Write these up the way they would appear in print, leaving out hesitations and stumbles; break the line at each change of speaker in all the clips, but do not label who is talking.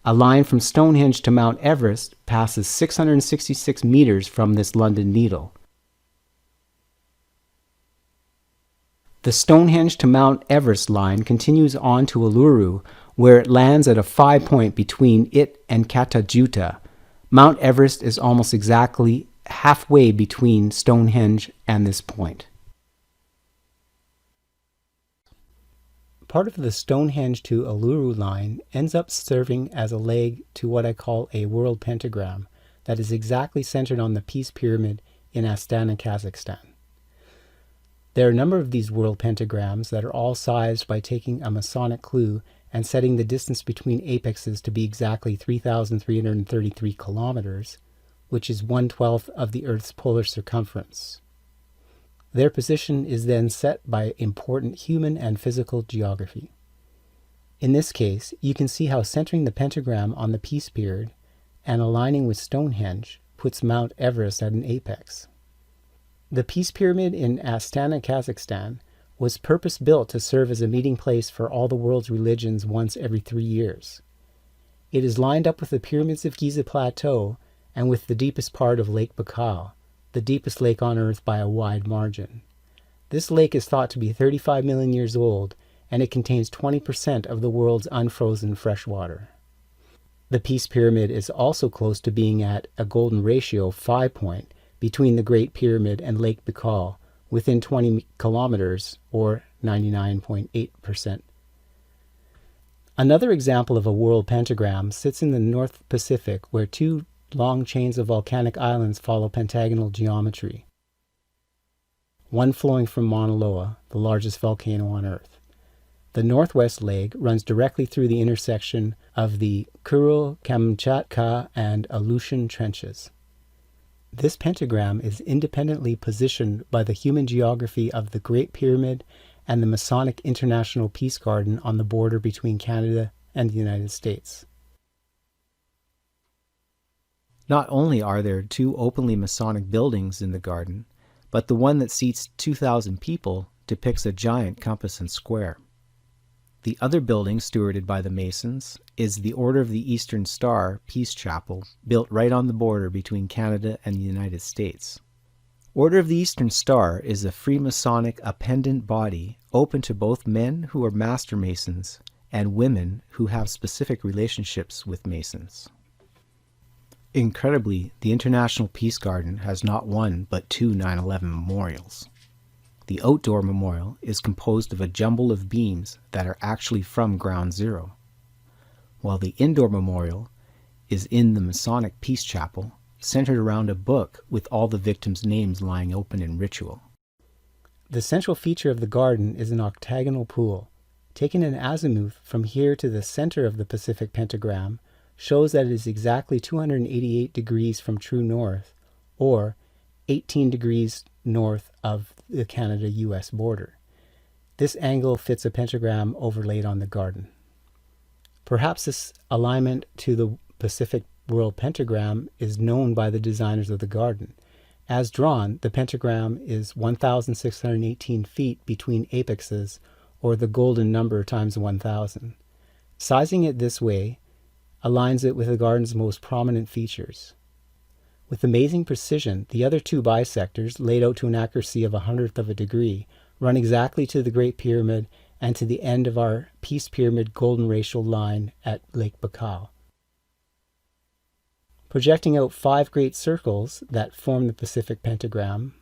A line from Stonehenge to Mount Everest passes 666 meters from this London needle. The Stonehenge to Mount Everest line continues on to Uluru, where it lands at a 5 point between it and Katajuta. Mount Everest is almost exactly halfway between Stonehenge and this point. Part of the Stonehenge to Uluru line ends up serving as a leg to what I call a world pentagram that is exactly centered on the Peace Pyramid in Astana, Kazakhstan. There are a number of these world pentagrams that are all sized by taking a Masonic clue and setting the distance between apexes to be exactly 3,333 kilometers, which is 1/12 of the Earth's polar circumference. Their position is then set by important human and physical geography. In this case, you can see how centering the pentagram on the Peace Pyramid and aligning with Stonehenge puts Mount Everest at an apex. The Peace Pyramid in Astana, Kazakhstan, was purpose-built to serve as a meeting place for all the world's religions once every 3 years. It is lined up with the Pyramids of Giza Plateau and with the deepest part of Lake Baikal, the deepest lake on Earth by a wide margin. This lake is thought to be 35 million years old, and it contains 20% of the world's unfrozen fresh water. The Peace Pyramid is also close to being at a golden ratio 5 point between the Great Pyramid and Lake Baikal, within 20 kilometers, or 99.8%. Another example of a world pentagram sits in the North Pacific, where two long chains of volcanic islands follow pentagonal geometry, one flowing from Mauna Loa, the largest volcano on Earth. The northwest leg runs directly through the intersection of the Kuril-Kamchatka and Aleutian trenches. This pentagram is independently positioned by the human geography of the Great Pyramid and the Masonic International Peace Garden on the border between Canada and the United States. Not only are there two openly Masonic buildings in the garden, but the one that seats 2,000 people depicts a giant compass and square. The other building, stewarded by the Masons, is the Order of the Eastern Star Peace Chapel, built right on the border between Canada and the United States. Order of the Eastern Star is a Freemasonic appendant body open to both men who are Master Masons and women who have specific relationships with Masons. Incredibly, the International Peace Garden has not one but two 9/11 memorials. The outdoor memorial is composed of a jumble of beams that are actually from Ground Zero, while the indoor memorial is in the Masonic Peace Chapel, centered around a book with all the victims' names lying open in ritual. The central feature of the garden is an octagonal pool. Taken in azimuth from here to the center of the Pacific pentagram shows that it is exactly 288 degrees from true north, or 18 degrees north of the Canada-US border. This angle fits a pentagram overlaid on the garden. Perhaps this alignment to the Pacific World Pentagram is known by the designers of the garden. As drawn, the pentagram is 1,618 feet between apexes, or the golden number times 1,000. Sizing it this way aligns it with the garden's most prominent features. With amazing precision, the other two bisectors, laid out to an accuracy of 1/100th of a degree, run exactly to the Great Pyramid and to the end of our Peace Pyramid golden ratio line at Lake Baikal. Projecting out 5 great circles that form the Pacific pentagram,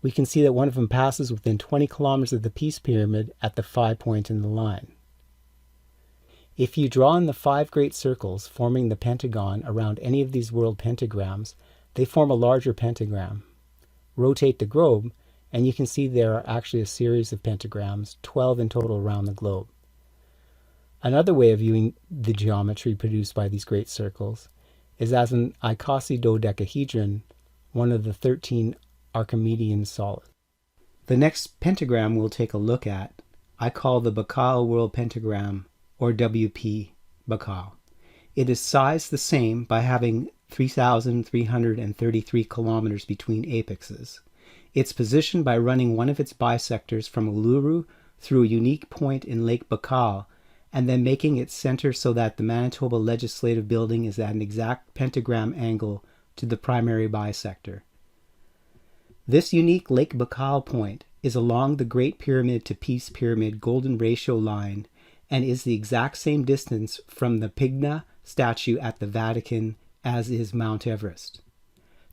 we can see that one of them passes within 20 kilometers of the Peace Pyramid at the 5 point in the line. If you draw in the 5 great circles forming the pentagon around any of these world pentagrams, they form a larger pentagram. Rotate the globe, and you can see there are actually a series of pentagrams, 12 in total around the globe. Another way of viewing the geometry produced by these great circles is as an icosahedron, one of the 13 Archimedean solids. The next pentagram we'll take a look at, I call the Baikal World Pentagram, or WP Baikal. It is sized the same by having 3,333 kilometers between apexes. It's positioned by running one of its bisectors from Uluru through a unique point in Lake Baikal and then making its center so that the Manitoba Legislative Building is at an exact pentagram angle to the primary bisector. This unique Lake Baikal point is along the Great Pyramid to Peace Pyramid golden ratio line and is the exact same distance from the Pigna statue at the Vatican as is Mount Everest.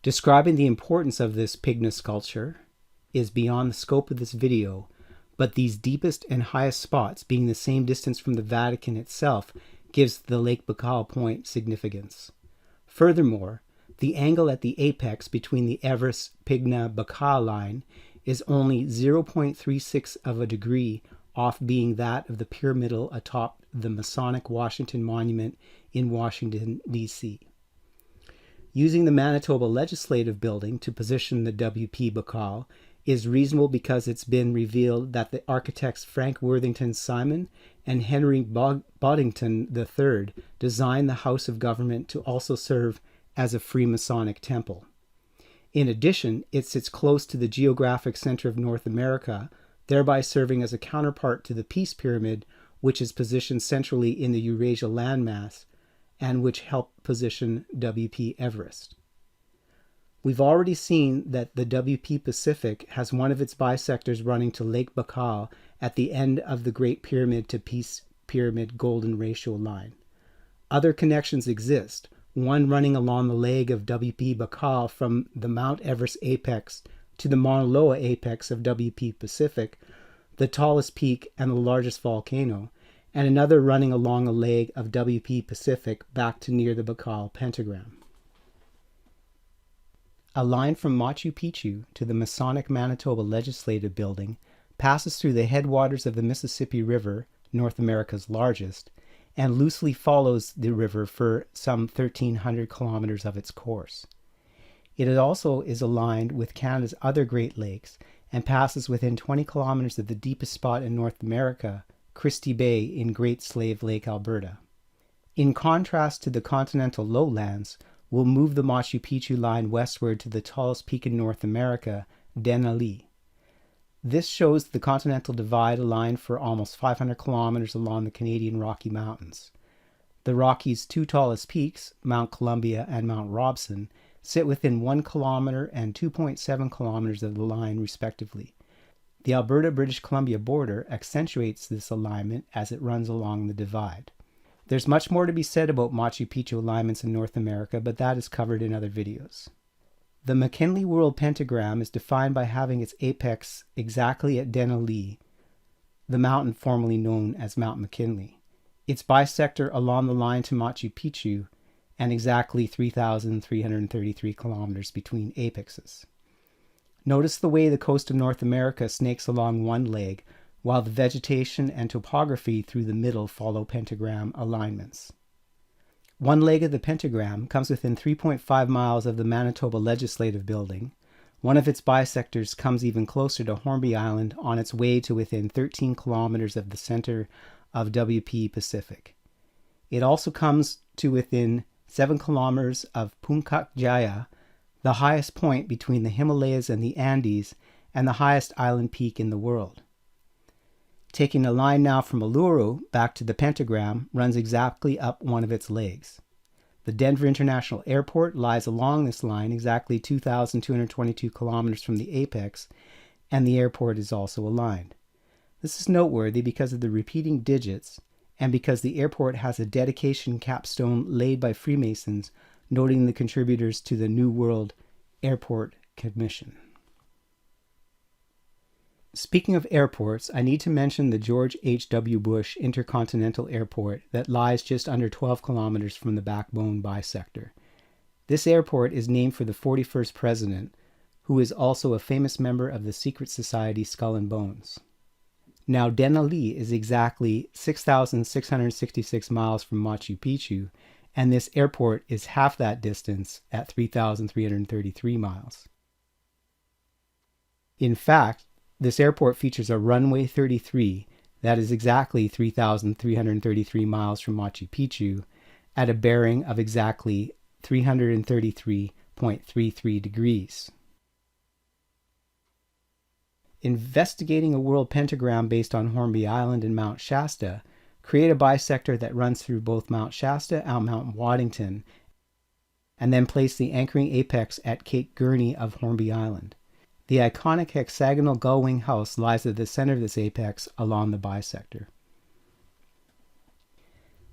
Describing the importance of this Pigna sculpture is beyond the scope of this video, but these deepest and highest spots being the same distance from the Vatican itself gives the Lake Baikal point significance. Furthermore, the angle at the apex between the Everest-Pigna-Baikal line is only 0.36 of a degree off being that of the pyramidal atop the Masonic Washington Monument in Washington, D.C. Using the Manitoba Legislative Building to position the WP Baikal is reasonable because it's been revealed that the architects Frank Worthington Simon and Henry Boddington III designed the House of Government to also serve as a Freemasonic temple. In addition, it sits close to the geographic center of North America, thereby serving as a counterpart to the Peace Pyramid, which is positioned centrally in the Eurasia landmass, and which helped position WP Everest. We've already seen that the WP Pacific has one of its bisectors running to Lake Baikal at the end of the Great Pyramid to Peace Pyramid golden ratio line. Other connections exist, one running along the leg of WP Baikal from the Mount Everest apex to the Mauna Loa apex of WP Pacific, the tallest peak and the largest volcano, and another running along a leg of WP Pacific back to near the Baikal pentagram. A line from Machu Picchu to the Masonic Manitoba Legislative Building passes through the headwaters of the Mississippi River, North America's largest, and loosely follows the river for some 1,300 kilometers of its course. It also is aligned with Canada's other Great Lakes and passes within 20 kilometers of the deepest spot in North America, Christie Bay in Great Slave Lake, Alberta. In contrast to the continental lowlands, we'll move the Machu Picchu line westward to the tallest peak in North America, Denali. This shows the Continental Divide aligned for almost 500 kilometers along the Canadian Rocky Mountains. The Rockies' two tallest peaks, Mount Columbia and Mount Robson, sit within 1 kilometer and 2.7 kilometers of the line, respectively. The Alberta-British Columbia border accentuates this alignment as it runs along the divide. There's much more to be said about Machu Picchu alignments in North America, but that is covered in other videos. The Mckinley World Pentagram is defined by having its apex exactly at Denali, the mountain formerly known as Mount McKinley. Its bisector along the line to Machu Picchu, and exactly 3,333 kilometers between apexes. Notice the way the coast of North America snakes along one leg, while the vegetation and topography through the middle follow pentagram alignments. One leg of the pentagram comes within 3.5 miles of the Manitoba Legislative Building. One of its bisectors comes even closer to Hornby Island on its way to within 13 kilometers of the center of WP Pacific. It also comes to within 7 kilometers of Puncak Jaya, the highest point between the Himalayas and the Andes, and the highest island peak in the world. Taking a line now from Uluru back to the pentagram runs exactly up one of its legs. The Denver International Airport lies along this line exactly 2,222 kilometers from the apex, and the airport is also aligned. This is noteworthy because of the repeating digits and because the airport has a dedication capstone laid by Freemasons noting the contributors to the New World Airport Commission. Speaking of airports, I need to mention the George H.W. Bush Intercontinental Airport that lies just under 12 kilometers from the backbone bisector. This airport is named for the 41st president, who is also a famous member of the secret society Skull and Bones. Now, Denali is exactly 6,666 miles from Machu Picchu, and this airport is half that distance at 3,333 miles. In fact, this airport features a runway 33 that is exactly 3,333 miles from Machu Picchu at a bearing of exactly 333.33 degrees. Investigating a world pentagram based on Hornby Island and Mount Shasta, create a bisector that runs through both Mount Shasta and Mount Waddington, and then place the anchoring apex at Cape Gurney of Hornby Island. The iconic hexagonal gull-wing house lies at the center of this apex along the bisector.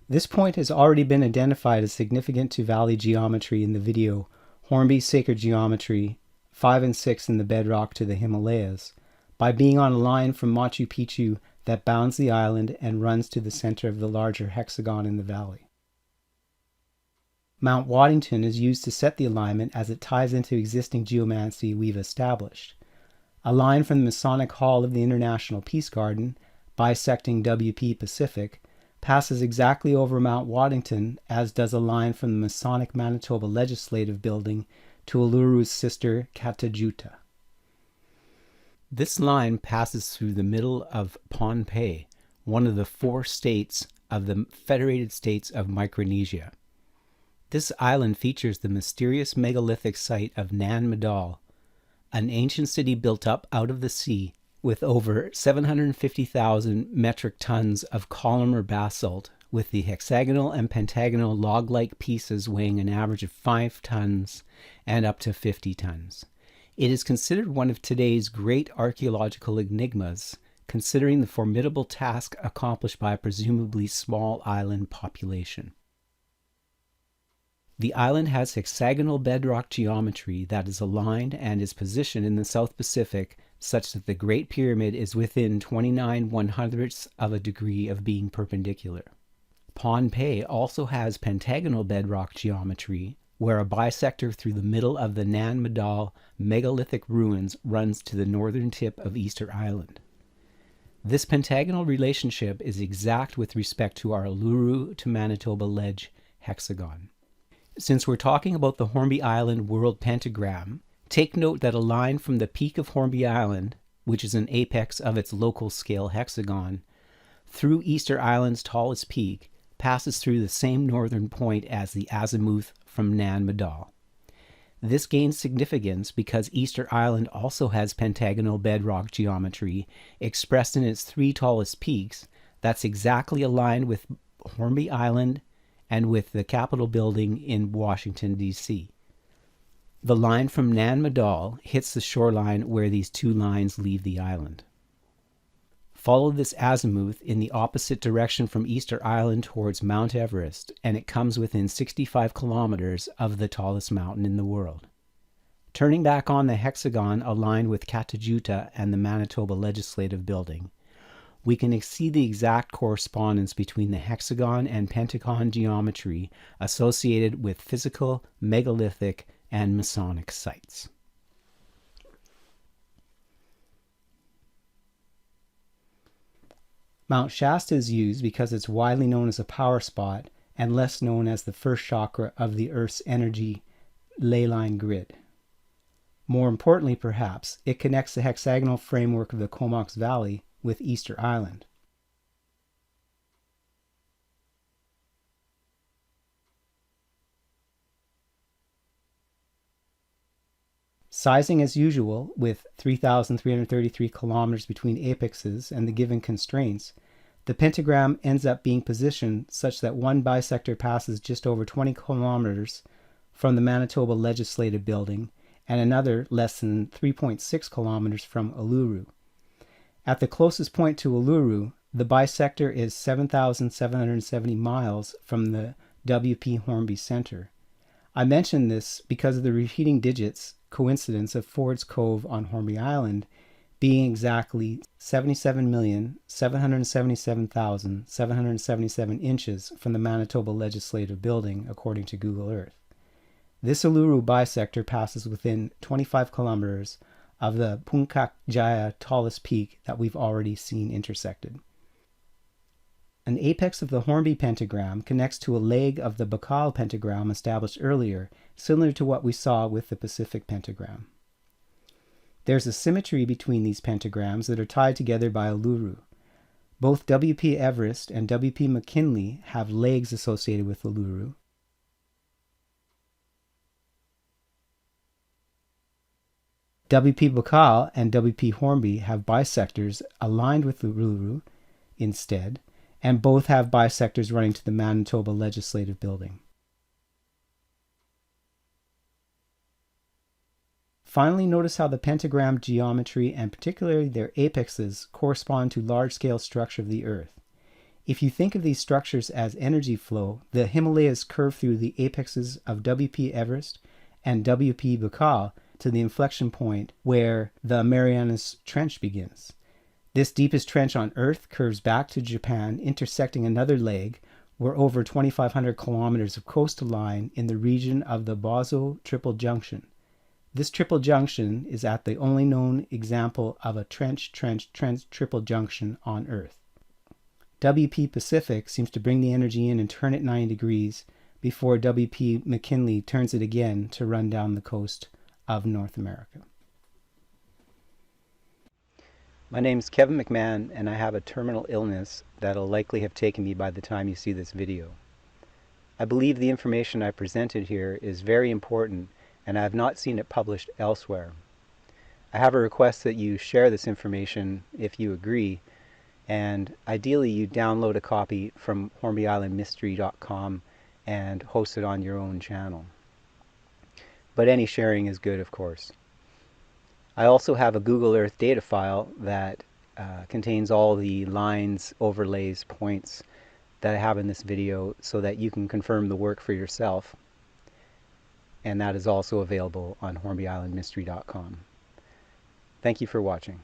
This point has already been identified as significant to valley geometry in the video Hornby Sacred Geometry 5 and 6 in the Bedrock to the Himalayas, by being on a line from Machu Picchu that bounds the island and runs to the center of the larger hexagon in the valley. Mount Waddington is used to set the alignment as it ties into existing geomancy we've established. A line from the Masonic Hall of the International Peace Garden, bisecting WP Pacific, passes exactly over Mount Waddington, as does a line from the Masonic Manitoba Legislative Building to Uluru's sister Katajuta. This line passes through the middle of Pohnpei, one of the 4 states of the Federated States of Micronesia. This island features the mysterious megalithic site of Nan Madol, an ancient city built up out of the sea with over 750,000 metric tons of columnar basalt, with the hexagonal and pentagonal log-like pieces weighing an average of 5 tons and up to 50 tons. It is considered one of today's great archaeological enigmas, considering the formidable task accomplished by a presumably small island population. The island has hexagonal bedrock geometry that is aligned and is positioned in the South Pacific such that the Great Pyramid is within 29/100ths of a degree of being perpendicular. Pohnpei also has pentagonal bedrock geometry, where a bisector through the middle of the Nan Madol megalithic ruins runs to the northern tip of Easter Island. This pentagonal relationship is exact with respect to our Uluru to Manitoba Ledge hexagon. Since we're talking about the Hornby Island World Pentagram, take note that a line from the peak of Hornby Island, which is an apex of its local scale hexagon, through Easter Island's tallest peak, passes through the same northern point as the azimuth from Nan Madol. This gains significance because Easter Island also has pentagonal bedrock geometry expressed in its 3 tallest peaks that's exactly aligned with Hornby Island and with the Capitol building in Washington, D.C. The line from Nan Madol hits the shoreline where these 2 lines leave the island. Follow this azimuth in the opposite direction from Easter Island towards Mount Everest, and it comes within 65 kilometers of the tallest mountain in the world. Turning back on the hexagon aligned with Katajuta and the Manitoba Legislative Building, we can see the exact correspondence between the hexagon and pentagon geometry associated with physical, megalithic, and Masonic sites. Mount Shasta is used because it's widely known as a power spot and less known as the first chakra of the Earth's energy ley line grid. More importantly, perhaps, it connects the hexagonal framework of the Comox Valley with Easter Island. Sizing as usual, with 3,333 kilometers between apexes and the given constraints, the pentagram ends up being positioned such that one bisector passes just over 20 kilometers from the Manitoba Legislative Building and another less than 3.6 kilometers from Uluru. At the closest point to Uluru, the bisector is 7,770 miles from the WP Hornby Center. I mention this because of the repeating digits coincidence of Ford's Cove on Hornby Island being exactly 77,777,777 inches from the Manitoba Legislative Building, according to Google Earth. This Uluru bisector passes within 25 kilometers of the Puncak Jaya tallest peak that we've already seen intersected. An apex of the Hornby pentagram connects to a leg of the Bakal pentagram established earlier, similar to what we saw with the Pacific pentagram. There's a symmetry between these pentagrams that are tied together by Uluru. Both WP Everest and WP Mckinley have legs associated with Uluru. WP Bakal and WP Hornby have bisectors aligned with Uluru instead, and both have bisectors running to the Manitoba Legislative Building. Finally, notice how the pentagram geometry, and particularly their apexes, correspond to large-scale structure of the Earth. If you think of these structures as energy flow, the Himalayas curve through the apexes of WP Everest and WP Bukal to the inflection point where the Marianas Trench begins. This deepest trench on Earth curves back to Japan, intersecting another leg where over 2,500 kilometers of coastal line in the region of the Bozo Triple Junction. This triple junction is at the only known example of a trench triple junction on Earth. WP Pacific seems to bring the energy in and turn it 90 degrees before WP Mckinley turns it again to run down the coast of North America. My name is Kevin McMahon, and I have a terminal illness that'll likely have taken me by the time you see this video. I believe the information I presented here is very important, and I have not seen it published elsewhere. I have a request that you share this information if you agree, and ideally you download a copy from HornbyIslandMystery.com and host it on your own channel. But any sharing is good, of course. I also have a Google Earth data file that contains all the lines, overlays, points that I have in this video so that you can confirm the work for yourself. And that is also available on HornbyIslandMystery.com. Thank you for watching.